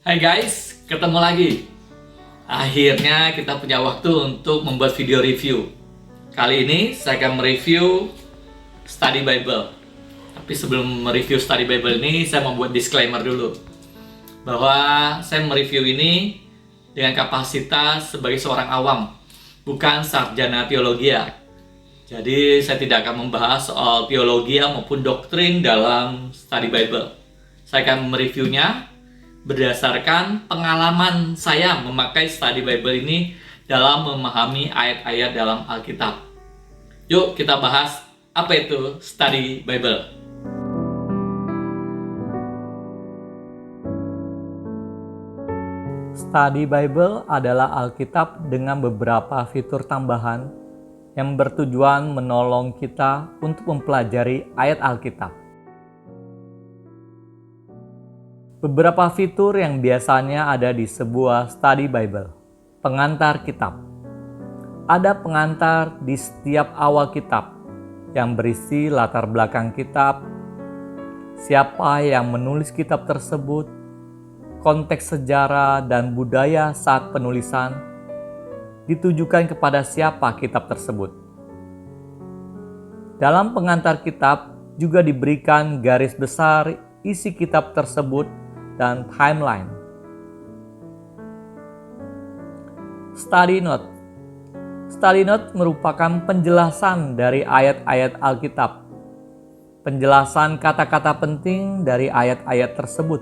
Hai guys, ketemu lagi. Akhirnya kita punya waktu untuk membuat video review. Kali ini saya akan mereview Study Bible. Tapi sebelum mereview Study Bible ini, saya membuat disclaimer dulu. Bahwa saya mereview ini dengan kapasitas sebagai seorang awam, bukan sarjana teologi. Jadi saya tidak akan membahas soal teologi maupun doktrin dalam Study Bible. Saya akan mereviewnya berdasarkan pengalaman saya memakai Study Bible ini dalam memahami ayat-ayat dalam Alkitab. Yuk kita bahas apa itu Study Bible. Study Bible adalah Alkitab dengan beberapa fitur tambahan yang bertujuan menolong kita untuk mempelajari ayat Alkitab. Beberapa fitur yang biasanya ada di sebuah Study Bible. Pengantar kitab. Ada pengantar di setiap awal kitab yang berisi latar belakang kitab, siapa yang menulis kitab tersebut, konteks sejarah dan budaya saat penulisan, ditujukan kepada siapa kitab tersebut. Dalam pengantar kitab juga diberikan garis besar isi kitab tersebut dan timeline. Study Note. Study Note merupakan penjelasan dari ayat-ayat Alkitab. Penjelasan kata-kata penting dari ayat-ayat tersebut.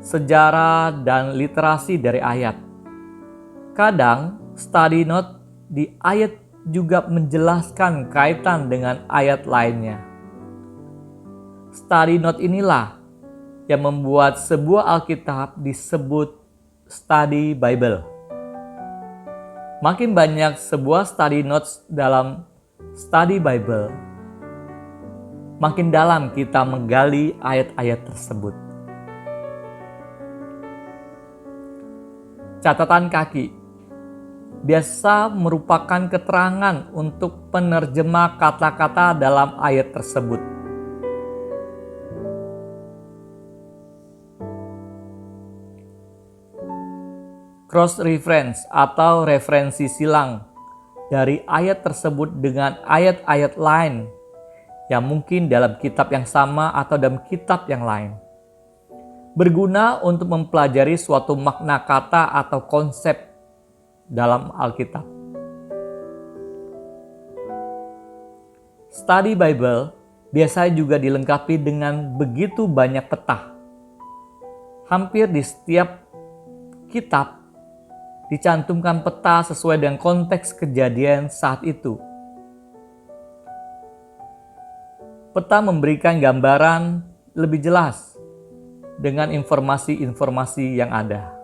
Sejarah dan literasi dari ayat. Kadang, Study Note di ayat juga menjelaskan kaitan dengan ayat lainnya. Study Note inilah yang membuat sebuah Alkitab disebut Study Bible. Makin banyak sebuah Study Notes dalam Study Bible, makin dalam kita menggali ayat-ayat tersebut. Catatan kaki biasa merupakan keterangan untuk penerjemah kata-kata dalam ayat tersebut. Cross-reference atau referensi silang dari ayat tersebut dengan ayat-ayat lain yang mungkin dalam kitab yang sama atau dalam kitab yang lain. Berguna untuk mempelajari suatu makna kata atau konsep dalam Alkitab. Study Bible biasanya juga dilengkapi dengan begitu banyak peta. Hampir di setiap kitab dicantumkan peta sesuai dengan konteks kejadian saat itu. Peta memberikan gambaran lebih jelas dengan informasi-informasi yang ada.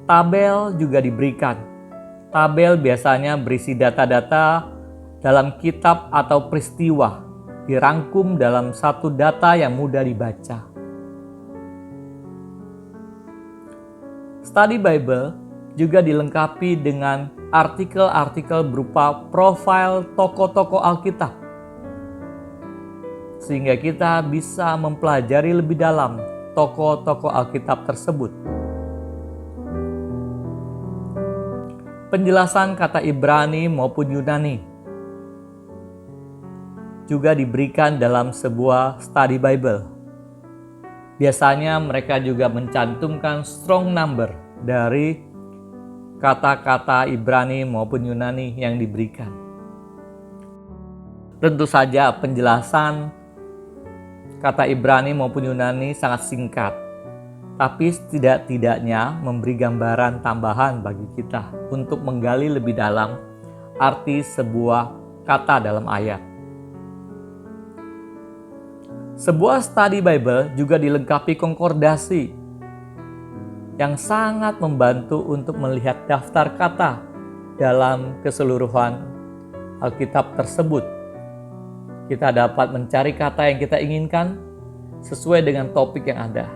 Tabel juga diberikan. Tabel biasanya berisi data-data dalam kitab atau peristiwa, dirangkum dalam satu data yang mudah dibaca. Study Bible juga dilengkapi dengan artikel-artikel berupa profil tokoh-tokoh Alkitab, sehingga kita bisa mempelajari lebih dalam tokoh-tokoh Alkitab tersebut. Penjelasan kata Ibrani maupun Yunani juga diberikan dalam sebuah Study Bible. Biasanya mereka juga mencantumkan strong number dari kata-kata Ibrani maupun Yunani yang diberikan. Tentu saja penjelasan kata Ibrani maupun Yunani sangat singkat, tapi setidak-tidaknya memberi gambaran tambahan bagi kita untuk menggali lebih dalam arti sebuah kata dalam ayat. Sebuah Study Bible juga dilengkapi konkordasi yang sangat membantu untuk melihat daftar kata dalam keseluruhan Alkitab tersebut. Kita dapat mencari kata yang kita inginkan sesuai dengan topik yang ada.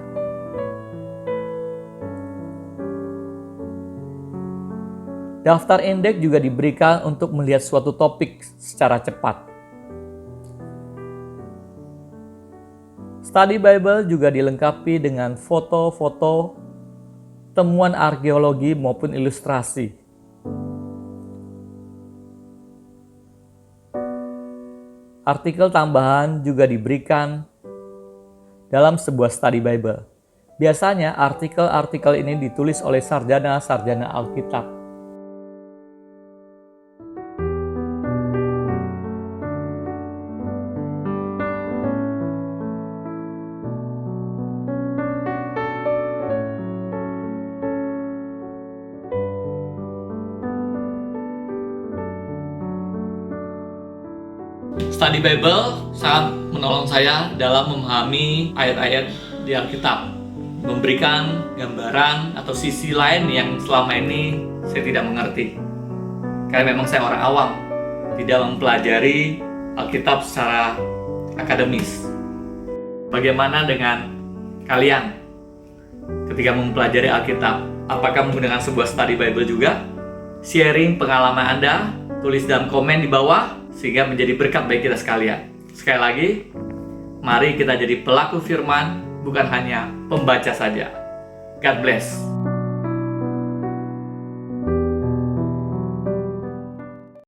Daftar indeks juga diberikan untuk melihat suatu topik secara cepat. Study Bible juga dilengkapi dengan foto-foto, temuan arkeologi maupun ilustrasi. Artikel tambahan juga diberikan dalam sebuah study Bible. Biasanya artikel-artikel ini ditulis oleh sarjana-sarjana Alkitab. Study Bible sangat menolong saya dalam memahami ayat-ayat di Alkitab, memberikan gambaran atau sisi lain yang selama ini saya tidak mengerti. Karena memang saya orang awam, tidak mempelajari Alkitab secara akademis. Bagaimana dengan kalian ketika mempelajari Alkitab? Apakah menggunakan sebuah study Bible juga? Sharing pengalaman Anda, tulis dalam komen di bawah, sehingga menjadi berkat bagi kita sekalian. Sekali lagi, mari kita jadi pelaku firman, bukan hanya pembaca saja. God bless.